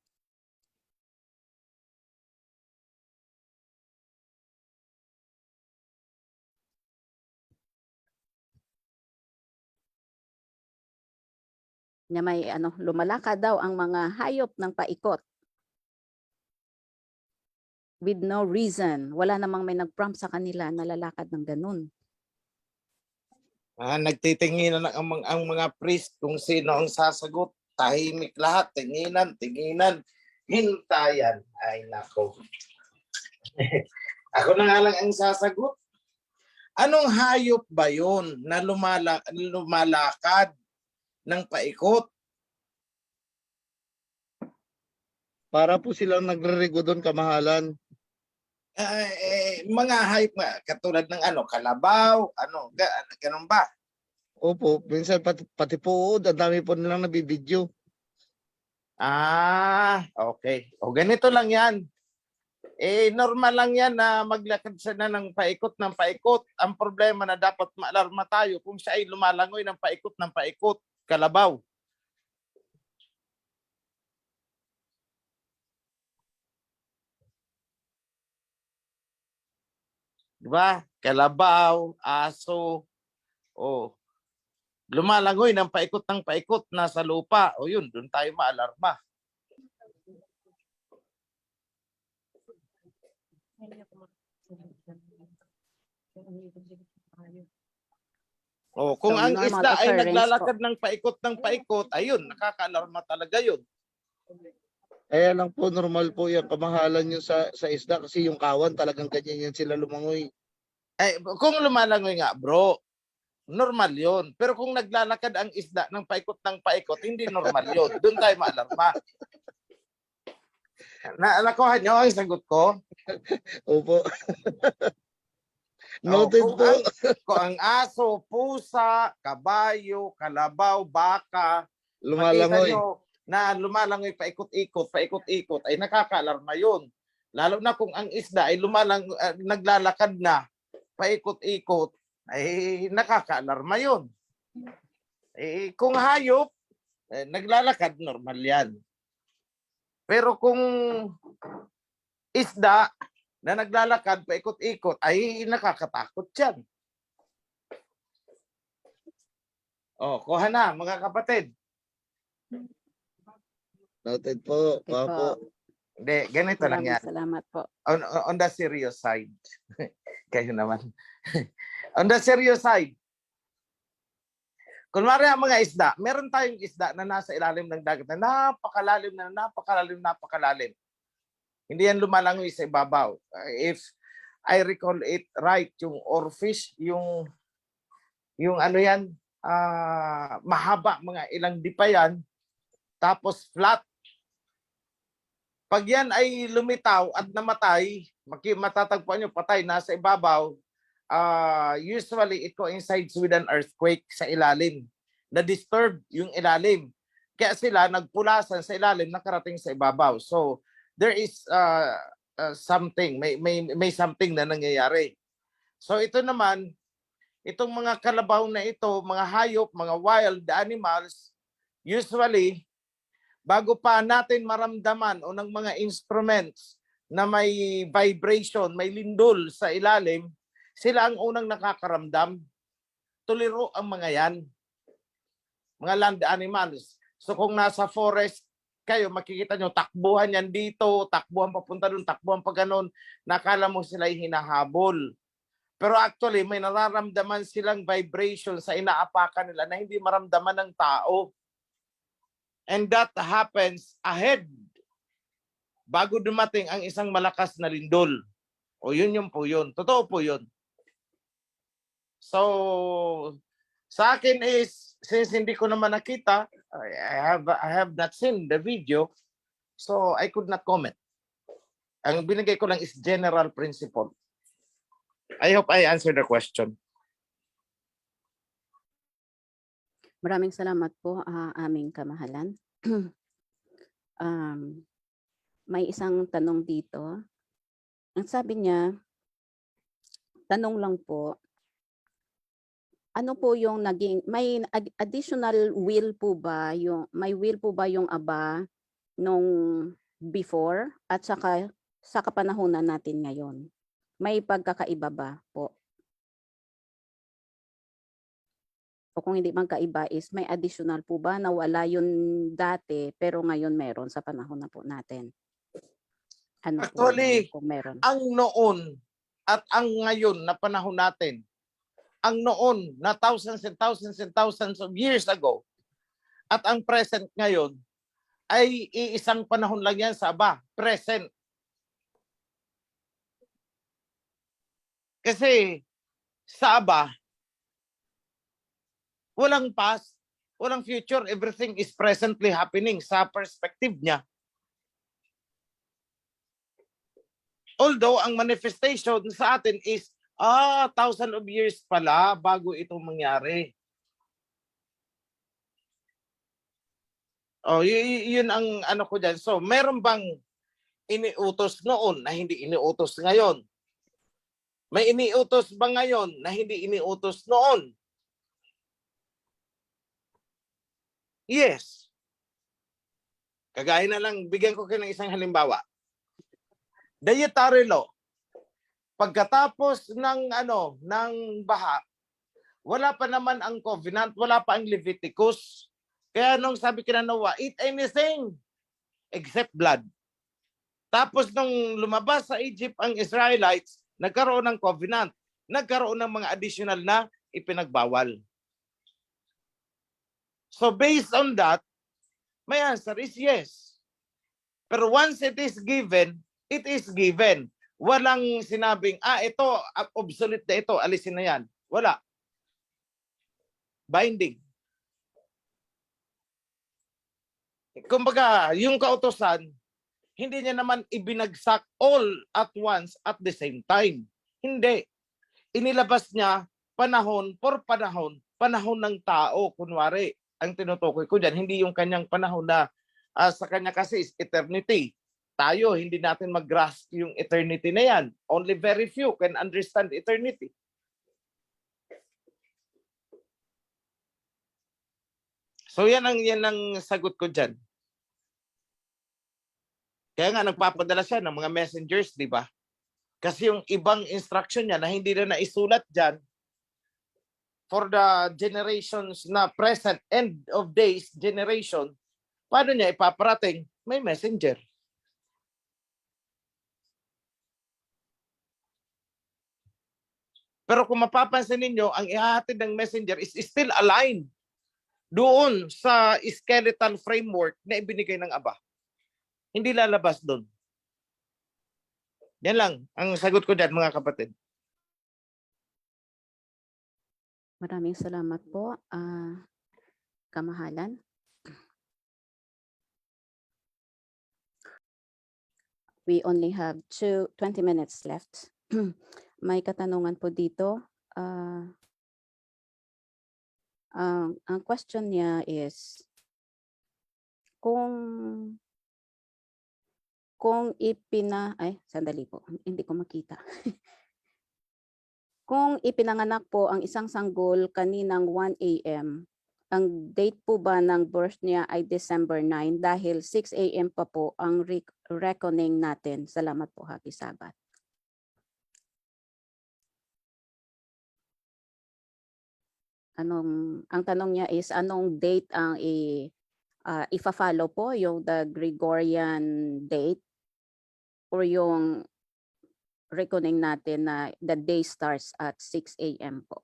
S4: Na may lumalakad daw ang mga hayop ng paikot with no reason. Wala namang may nag-prompt sa kanila na lalakad ng ganun.
S2: Nagtitinginan ang mga priest kung sino ang sasagot. Tahimik lahat. Tinginan. Hintayan. Ay, nako. Ako na nga lang ang sasagot. Anong hayop ba yun na lumalakad ng paikot?
S6: Para po silang nagre-rego doon, kamahalan.
S2: Mga hayop nga, katulad ng kalabaw, ganun ba?
S6: Opo, minsan pati po, ang dami po nilang nabibidyo.
S2: Okay. O ganito lang yan. Normal lang yan na maglakad siya ng paikot. Ang problema na dapat maalarma tayo kung siya ay lumalangoy ng paikot, kalabaw. Diba? Kalabaw, aso, lumalangoy ng paikot nasa lupa. O yun, doon tayo maalarma. Kung
S4: So,
S2: ang
S4: normal
S2: isda ay
S4: occurrence
S2: naglalakad ng paikot, ayun, nakakaalarma talaga yun.
S6: Kaya lang po, normal po yung kamahalan nyo sa isda kasi yung kawan talagang ganyan yan sila lumangoy.
S2: Kung lumalangoy nga, bro, normal yun. Pero kung naglalakad ang isda ng paikot, hindi normal yun. Doon tayo maalarma. Nakuha nyo ang sagot ko?
S6: Opo. Noted
S2: kung
S6: po.
S2: kung ang aso, pusa, kabayo, kalabaw, baka, makita
S6: Lumalangoy.
S2: nyo na lumalangoy paikot-ikot, ay nakakaalarma yun. Lalo na kung ang isda ay naglalakad na paikot-ikot, ay nakakaalarma yun. Kung hayop, naglalakad, normal yan. Pero kung isda na naglalakad paikot-ikot, ay nakakatakot yan. Kuha na, mga kapatid.
S6: Noted po.
S4: Okay
S6: Opo.
S4: po.
S2: Hindi, ganito lang
S4: Maraming
S2: yan.
S4: salamat po.
S2: On the serious side. Kayo naman. On the serious side. Kunwari ang mga isda, meron tayong isda na nasa ilalim ng dagat na napakalalim. Hindi yan lumalangoy sa ibabaw. If I recall it right, yung oarfish, yung ano yan, mahaba, mga ilang dipa yan, tapos flat. Pag yan ay lumitaw at namatay, matatagpuan nyo patay, nasa ibabaw, usually it coincides with an earthquake sa ilalim. Na-disturb yung ilalim. Kaya sila nagpulasan sa ilalim, nakarating sa ibabaw. So, there is something, may something na nangyayari. So, ito naman, itong mga kalabaw na ito, mga hayop, mga wild animals, usually, bago pa natin maramdaman o ng mga instruments na may vibration, may lindol sa ilalim, sila ang unang nakakaramdam. Tuliro ang mga yan. Mga land animals. So kung nasa forest kayo, makikita nyo, takbuhan yan dito, takbuhan papunta doon, takbuhan pa ganun, nakala mo sila hinahabol. Pero actually, may nararamdaman silang vibration sa inaapakan nila na hindi maramdaman ng tao. And that happens ahead bago dumating ang isang malakas na lindol. O yun po yun. Totoo po yun. So, sa akin is, since hindi ko naman nakita, I have not seen the video, so I could not comment. Ang binigay ko lang is general principle. I hope I answered the question.
S4: Maraming salamat po, aming kamahalan. May isang tanong dito. Ang sabi niya, tanong lang po, ano po yung naging, may additional will po ba, may will po ba yung Aba nung before at saka sa kapanahunan natin ngayon? May pagkakaiba ba po? O kung hindi magkaiba is may additional po ba na wala yun dati pero ngayon meron sa panahon na po natin? Ano
S2: Actually,
S4: po kung meron?
S2: ang noon at ang ngayon na panahon natin, ang noon na thousands and thousands and thousands of years ago at ang present ngayon ay iisang panahon lang yan sa Aba, present. Kasi sa Aba, walang past, walang future, everything is presently happening sa perspective niya. Although ang manifestation sa atin is, 1,000 of years pala bago ito mangyari. Yun ang ano ko dyan. So, meron bang iniutos noon na hindi iniutos ngayon? May iniutos ba ngayon na hindi iniutos noon? Yes. Kagaya na lang, bigyan ko kayo ng isang halimbawa. Dietary law. Pagkatapos ng baha, wala pa naman ang covenant, wala pa ang Leviticus. Kaya nung sabi kina Noah, eat anything except blood. Tapos nung lumabas sa Egypt ang Israelites, nagkaroon ng covenant, nagkaroon ng mga additional na ipinagbawal. So based on that, my answer is yes. Pero once it is given, it is given. Walang sinabing, ito, obsolete na ito, alisin na yan. Wala. binding. Kumbaga, yung kautosan, hindi niya naman ibinagsak all at once at the same time. Hindi. Inilabas niya panahon for panahon, panahon ng tao, kunwari. Ang tinutukoy ko dyan, hindi yung kanyang panahon na sa kanya kasi is eternity. Tayo, hindi natin mag-grasp yung eternity na yan. Only very few can understand eternity. So yan ang sagot ko dyan. Kaya nga nagpapadala siya ng mga messengers, di ba? Kasi yung ibang instruction niya na hindi na naisulat dyan for the generations na present, end of days generation, paano niya ipaparating? May messenger. Pero kung mapapansin ninyo, ang ihahatid ng messenger is still aligned doon sa skeletal framework na ibinigay ng Aba. Hindi lalabas doon. Yan lang ang sagot ko dyan, mga kapatid.
S4: Maraming salamat po, kamahalan. We only have 20 minutes left. May katanungan po dito. Ang question niya is, sandali po, hindi ko makita. Kung ipinanganak po ang isang sanggol kaninang 1 a.m., ang date po ba ng birth niya ay December 9 dahil 6 a.m. pa po ang reckoning natin. Salamat po, Happy Sabbath. Ang tanong niya is anong date ang ifa-follow po, yung the Gregorian date or yung reckoning natin na the day starts at 6 a.m. po?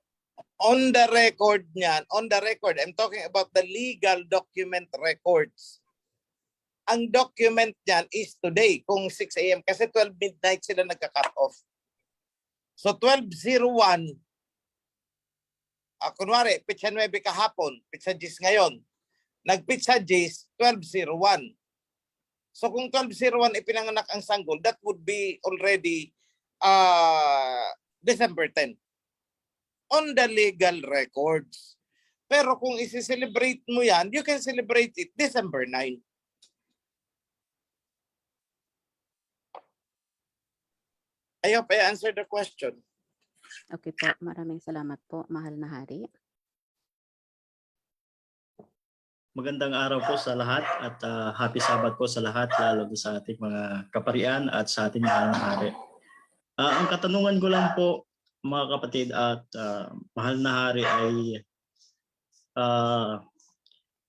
S2: On the record niyan, on the record, I'm talking about the legal document records. Ang document niyan is today, kung 6 a.m. kasi 12 midnight sila nagka-cut off. So 12:01, kunwari, pitsa 9 kahapon, pitsa 10 ngayon. Nagpitsa 10, 12:01. So kung 12:01 ipinanganak ang sanggol, that would be already December 10. On the legal records. Pero kung isi-celebrate mo yan, you can celebrate it December 9. I hope I answered the question.
S4: Okay po, maraming salamat po, mahal na hari.
S7: Magandang araw po sa lahat at happy Sabbath po sa lahat, lalo sa ating mga kaparian at sa ating mahal na hari. Ang katanungan ko lang po, mga kapatid at mahal na hari ay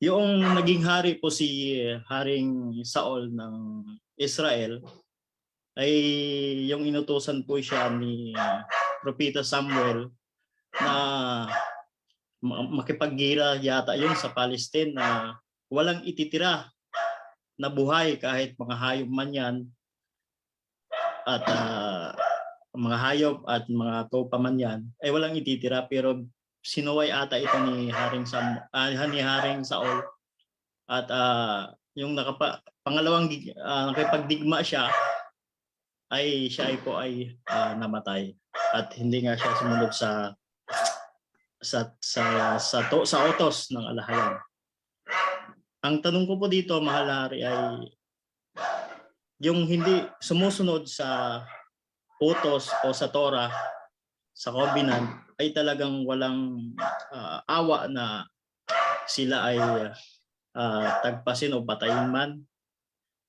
S7: yung naging hari po si Haring Saul ng Israel ay yung inutusan po siya ni Propeta Samuel na makipaggira yata yun sa Palestine na walang ititira na buhay kahit mga hayop man yan at mga hayop at mga tupa man yan ay walang ititira, pero sinuway ata ito ni Haring Saul at yung pangalawang nakipagdigma siya ay siya ay namatay at hindi nga siya sumunod sa utos ng alahayan. Ang tanong ko po dito, mahal na hari, ay yung hindi sumusunod sa utos o sa Torah, sa covenant, ay talagang walang awa na sila ay tagpasin o patayin man.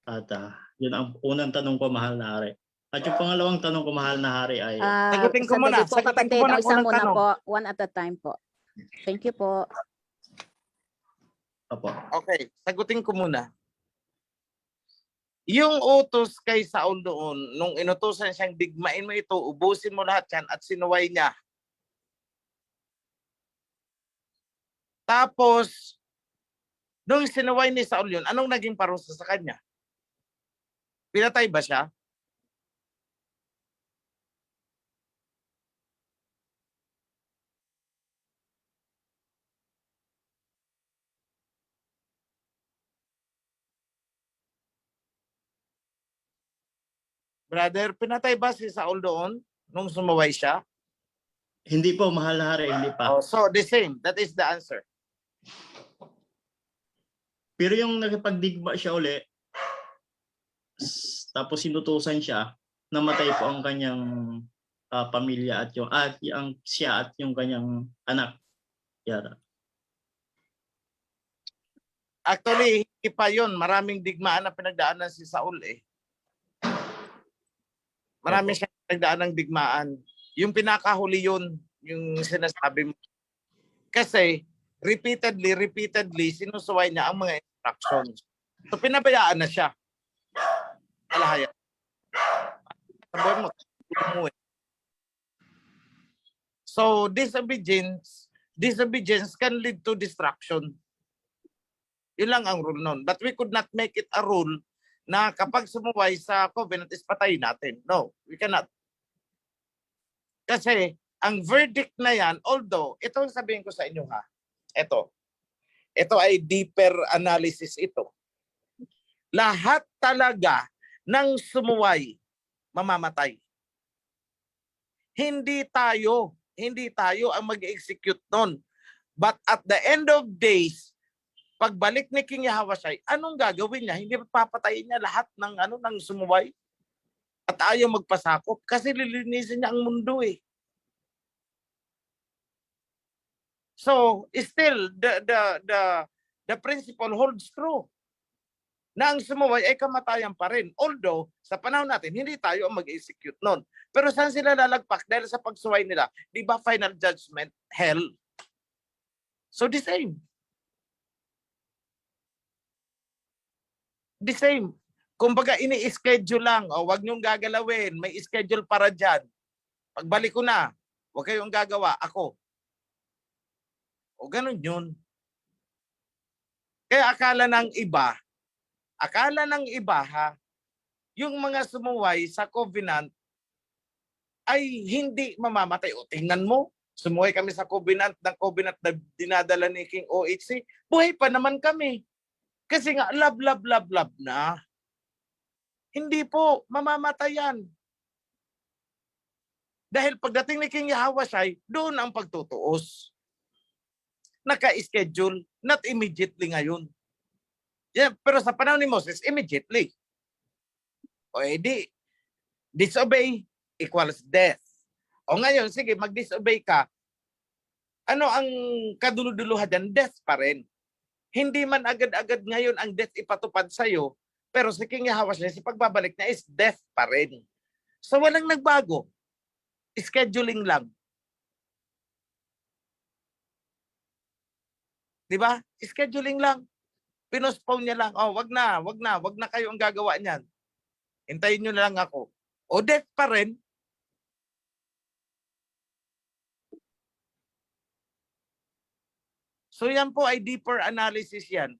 S7: At yun ang unang tanong ko, mahal na hari. At yung pangalawang tanong ko, mahal na hari, ay
S2: Sagutin ko muna.
S4: Sandali po, kapatid, o isa muna po, one at a time po. Thank you po.
S7: Opo.
S2: Okay, sagutin ko muna. Yung utos kay Saul doon, nung inutusan siyang digmain mo ito, ubusin mo lahat yan at sinuway niya. Tapos, nung sinuway ni Saul yun, anong naging parusa sa kanya? Pinatay ba siya? Brother, pinatay ba si Saul doon nung sumuway siya?
S7: Hindi po, mahal na hari, hindi pa.
S2: Oh, so the same. That is the answer.
S7: Pero yung nakipagdigma siya uli, tapos sinutusan siya, namatay po ang kanyang pamilya at siya at yung kanyang anak. Yara.
S2: Actually, hindi pa yun. Maraming digmaan na pinagdaanan si Saul eh. Marami siyang pinagdaan ng digmaan. Yung pinakahuli yun, yung sinasabi mo. Kasi, repeatedly, sinusuway niya ang mga instructions. So, pinabayaan na siya. Alahaya. Sabi mo, so, disobedience can lead to destruction. Yun lang ang rule nun. But we could not make it a rule na kapag sumuway sa covenant is patayin natin. No, we cannot. Kasi ang verdict na yan, although, ito ang sabihin ko sa inyo ha, ito ay deeper analysis ito. Lahat talaga ng sumuway, mamamatay. Hindi tayo ang mag-execute nun. But at the end of days, pagbalik ni King Yahweh, anong gagawin niya? Hindi papatayin niya lahat ng sumuway at ayaw magpasakop kasi lilinisin niya ang mundo eh. So, still the principle holds true na ang sumuway ay kamatayan pa rin. Although, sa panahon natin, hindi tayo ang mag-execute nun. Pero saan sila lalagpak? Dahil sa pagsuway nila, di ba final judgment, hell? So, the same. The same. Kumbaga, ini-schedule lang. O, wag niyong gagalawin. May schedule para dyan. Pagbalik ko na, wag kayong gagawa. Ako. O, ganun yun. Kaya akala ng iba ha, yung mga sumuway sa covenant ay hindi mamamatay. O, tingnan mo, sumuway kami sa covenant na dinadala ni King OHC. Buhay pa naman kami. Kasi nga, love na. Hindi po, mamamatay yan. Dahil pagdating ni King Yahweh, doon ang pagtutuos. Naka-schedule, not immediately ngayon. Yeah, pero sa panahon ni Moses, immediately. O edi, disobey equals death. O ngayon, sige, mag-disobey ka. Ano ang kaduluduluhan dyan? Death pa rin. Hindi man agad-agad ngayon ang death ipatupad sa'yo, pero si King Yahweh, si pagbabalik na is death pa rin. So walang nagbago. Scheduling lang. Di ba? Scheduling lang. Pinospone niya lang. Oh, wag na kayo ang gagawa niyan. Hintayin niyo na lang ako. O death pa rin. So yan po ay deeper analysis yan.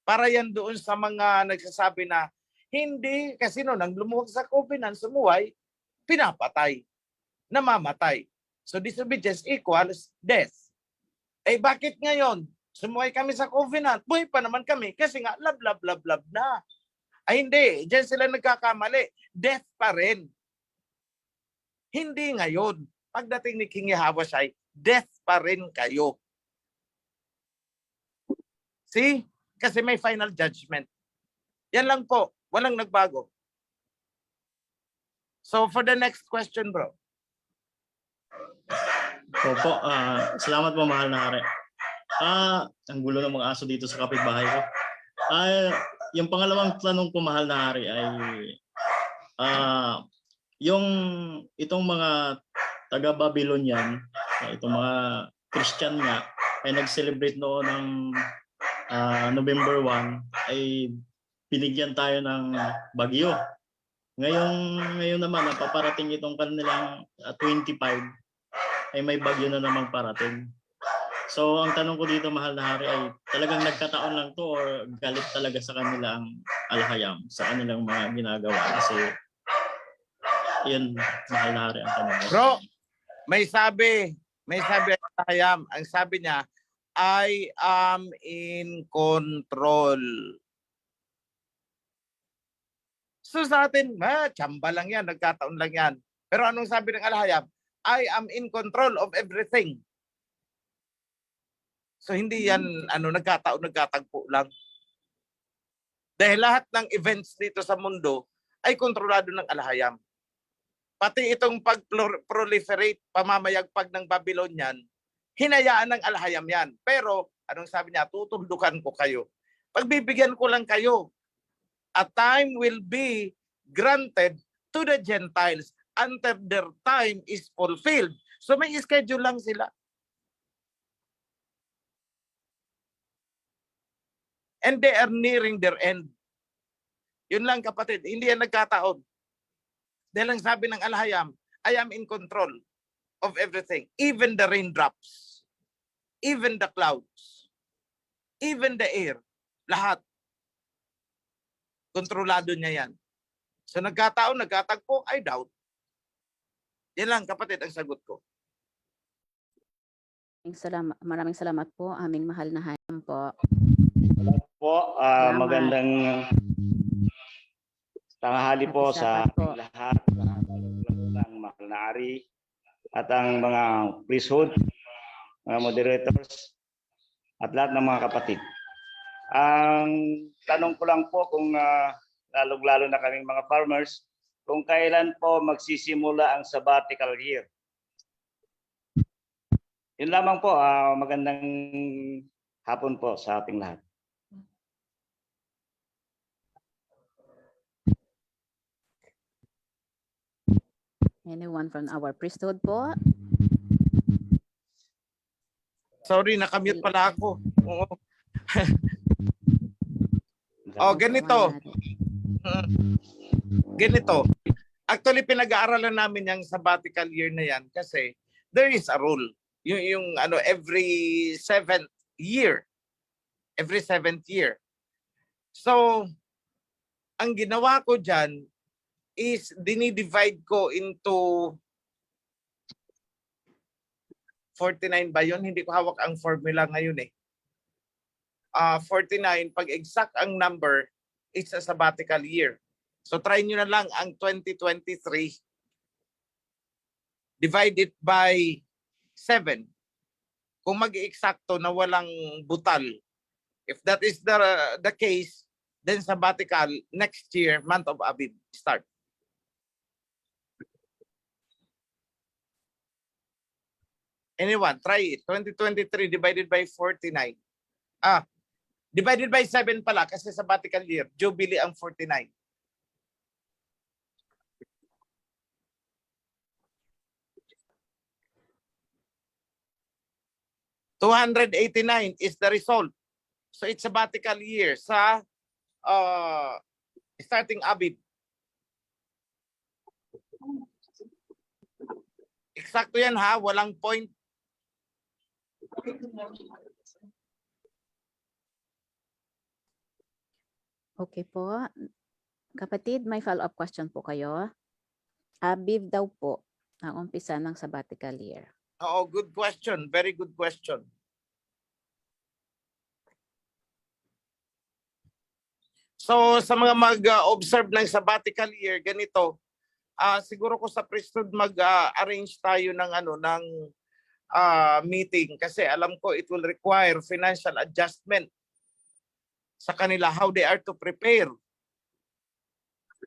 S2: Para yan doon sa mga nagsasabi na hindi, kasi no, nang lumuwag sa covenant, sumuway, pinapatay, namamatay. So disobedience equals death. Eh bakit ngayon? Sumuway kami sa covenant, buhay pa naman kami kasi nga love na. Ay hindi, diyan sila nagkakamali. Death pa rin. Hindi ngayon. Pagdating ni King Yahweh, death pa rin kayo. See? Kasi may final judgment. Yan lang po. Walang nagbago. So for the next question, bro.
S7: Opo, salamat po mahal na hari. Ang gulo ng mga aso dito sa kapitbahay ko. Yung pangalawang tanong ko mahal na hari ay itong mga taga-Babylonian, itong mga Christian nga ay nag-celebrate noon ng November 1 ay binigyan tayo ng bagyo. Ngayon naman napaparating itong kanilang 25 ay may bagyo na namang parating. So ang tanong ko dito mahal na hari ay talagang nagkataon lang to or galit talaga sa kanila ang alhayam sa kanilang mga ginagawa kasi yun mahal na hari ang tanong ko.
S2: Bro, may sabi alhayam. Ang sabi niya, I am in control. So sa atin, tsamba lang yan, nagkataon lang yan. Pero anong sabi ng alhayam? I am in control of everything. So hindi yan nagkataon, nagkatagpo lang. Dahil lahat ng events dito sa mundo ay kontrolado ng alhayam. Pati itong pag-proliferate, pamamayagpag ng Babylonian, hinayaan ng alhayam yan. Pero anong sabi niya? Tutuldukan ko kayo. Pagbibigyan ko lang kayo. A time will be granted to the Gentiles until their time is fulfilled. So may schedule lang sila. And they are nearing their end. Yun lang kapatid, hindi yan nagkataon. Dahil lang sabi ng alhayam, I am in control of everything. Even the raindrops, even the clouds, even the air, lahat. Kontrolado niya yan. So nagkataon, nagkatagpo, I doubt. Yan lang kapatid ang sagot ko.
S4: Maraming salamat po, aming mahal na hayam po.
S8: Po,
S4: Salamat.
S8: magandang tanghali po
S4: Happy
S8: sa
S4: Sabbath po.
S8: lahat ng mahal na ari at ang mga priesthood, mga moderators at lahat ng mga kapatid. Ang tanong ko lang po kung lalong-lalo na kaming mga farmers, kung kailan po magsisimula ang sabbatical year. Yun lamang po, magandang hapon po sa ating lahat.
S4: Anyone from our priesthood po?
S2: Sorry, nakamute pala ako. Oo. Ganito. Ganito. Actually, pinag-aaralan namin yung sabbatical year na yan kasi there is a rule. Yung every seventh year. Every seventh year. So, ang ginawa ko dyan is dinidivide ko into 49 ba yun? Hindi ko hawak ang formula ngayon eh. 49, pag exact ang number, it's a sabbatical year. So try nyo na lang ang 2023 divided by 7. Kung mag-eksakto na walang butal. If that is the case, then sabbatical next year, month of Abib, start. Anyone, try it. 2023 divided by 49. Divided by 7 pala kasi sabbatical year. Jubilee ang 49. $289 is the result. So it's sabbatical year sa starting Abib. Eksakto yan ha, walang point.
S4: Okay po. Kapatid, may follow-up question po kayo. Abib daw po ang umpisa ng sabbatical year.
S2: Oo, good question. Very good question. So sa mga mag-observe ng sabbatical year, ganito, siguro ko sa priesthood mag-arrange tayo ng meeting kasi alam ko it will require financial adjustment sa kanila, how they are to prepare.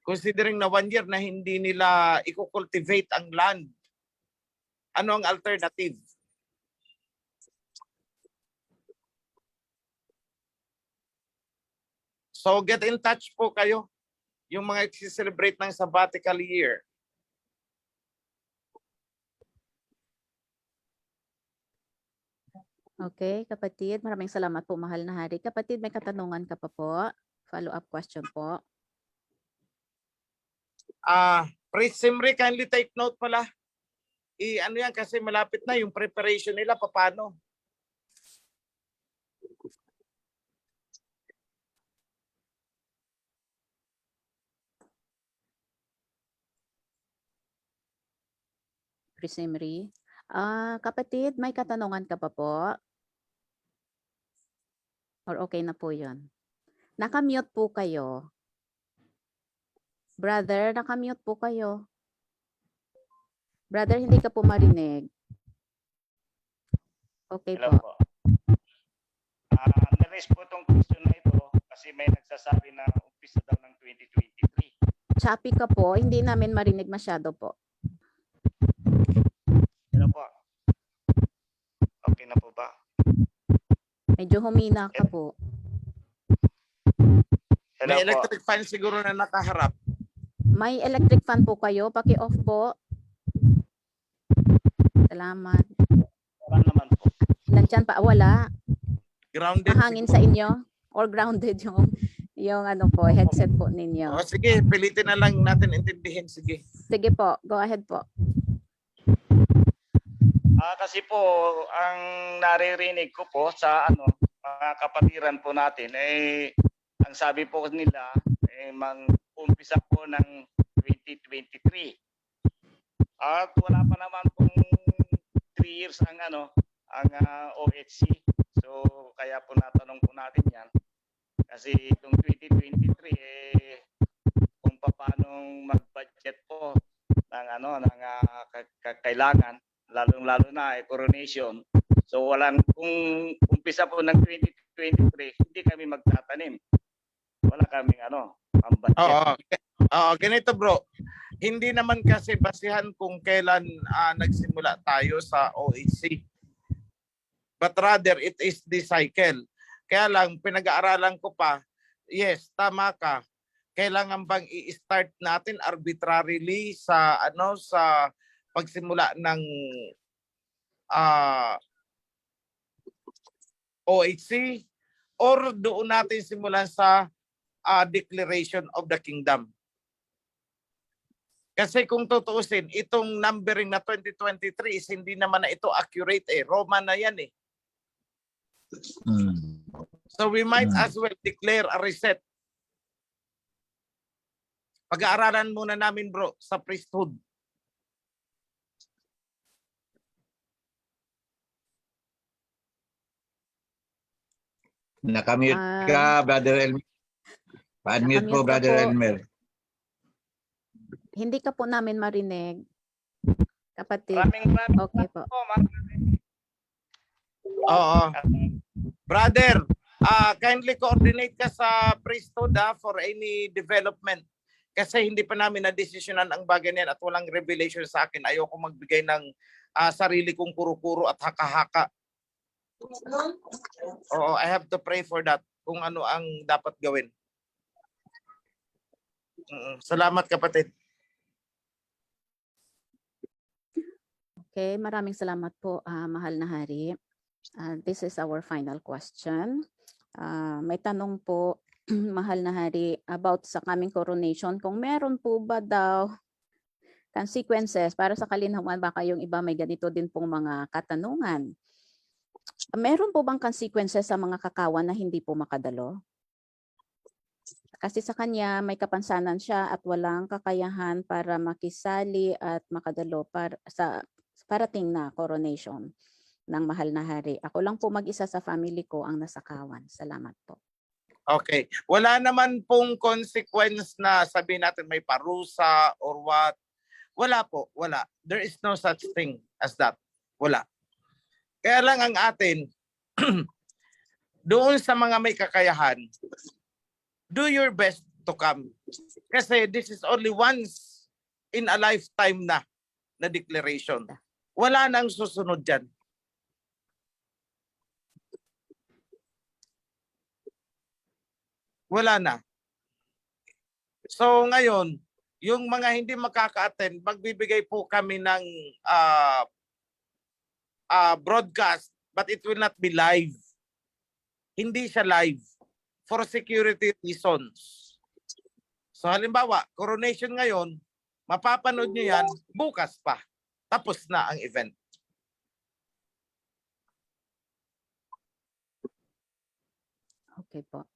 S2: Considering na 1 year na hindi nila i-cultivate ang land. Ano ang alternative? So get in touch po kayo, yung mga i-celebrate ng sabbatical year.
S4: Okay, kapatid, maraming salamat po, mahal na hari. Kapatid, may katanungan ka pa po? Follow-up question po.
S2: Priest Simri, kindly take note pala. Ano yan kasi malapit na yung preparation nila, paano?
S4: Priest Emery. Kapatid, may katanungan ka pa po? Or okay na po yun? Nakamute po kayo. Brother, nakamute po kayo. Brother, hindi ka po marinig. Okay
S8: Hello
S4: po.
S8: po. Na-raise po itong question na ito kasi may nagsasabi na umpisa daw ng 2023.
S4: Choppy ka po, hindi namin marinig masyado po.
S8: Hello po. Okay na po ba?
S4: Medyo humina ka po.
S8: Hello
S2: May
S8: po.
S2: electric fan siguro na nakaharap.
S4: May electric fan po kayo, paki-off po. Salamat.
S8: Wala naman po.
S4: Nandyan pa, wala.
S2: Grounded
S4: Mahangin
S2: siguro.
S4: sa inyo or grounded yung ano po, headset po ninyo.
S2: O sige, pilitin na lang natin intindihin. Sige.
S4: Sige po, go ahead po.
S8: Kasi po ang naririnig ko po sa mga kapatiran po natin ang sabi po nila umpisa po ng 2023. At wala pa naman pong 3 years ang OHC. So kaya po natanong po natin 'yan. Kasi itong 2023 kung paano mag-budget po ng kailangan lalong-lalo na coronation. So kung umpisa po ng 2023, hindi kami magtatanim. Wala kaming pang-budget.
S2: Oo, ganito bro. Hindi naman kasi basihan kung kailan nagsimula tayo sa OHC. But rather, it is the cycle. Kaya lang, pinag-aaralan ko pa, yes, tama ka. Kailangan bang i-start natin arbitrarily sa sa pagsimula ng OHC or doon natin simulan sa Declaration of the Kingdom? Kasi kung tutuusin, itong numbering na 2023 is hindi naman na ito accurate Roman na yan So we might as well declare a reset. Pag-aaralan muna namin bro sa priesthood.
S3: Nakamute ka, Brother Elmer. Pa-unmute po,
S4: Nakamute ka
S3: Brother
S4: po.
S3: Elmer.
S4: Hindi ka po namin marinig. Kapatid.
S8: Maraming
S4: Okay po.
S2: Oo. Brother, kindly coordinate ka sa priesthood for any development. Kasi hindi pa namin na-desisyonan ang bagay niyan at walang revelation sa akin. Ayoko magbigay ng sarili kong kuro-kuro at haka-haka. Oo, I have to pray for that kung ano ang dapat gawin. Salamat kapatid.
S4: Okay, maraming salamat po, mahal na hari. This is our final question. May tanong po, mahal na hari, about sa coming coronation. Kung meron po ba daw consequences para sa kalinhawan, baka yung iba may ganito din pong mga katanungan. Meron po bang consequences sa mga kakawan na hindi po makadalo? Kasi sa kanya may kapansanan siya at walang kakayahan para makisali at makadalo sa parating na coronation ng mahal na hari. Ako lang po mag-isa sa family ko ang nasakawan. Salamat po.
S2: Okay. Wala naman pong consequence na sabihin natin may parusa or what. Wala po. Wala. There is no such thing as that. Wala. Kaya lang ang atin, doon sa mga may kakayahan, do your best to come. Kasi this is only once in a lifetime na declaration. Wala nang susunod dyan. Wala na. So ngayon, yung mga hindi makaka-attend, magbibigay po kami ng broadcast, but it will not be live. Hindi siya live for security reasons. So halimbawa, coronation ngayon, mapapanood nyo yan bukas pa. Tapos na ang event.
S4: Okay po.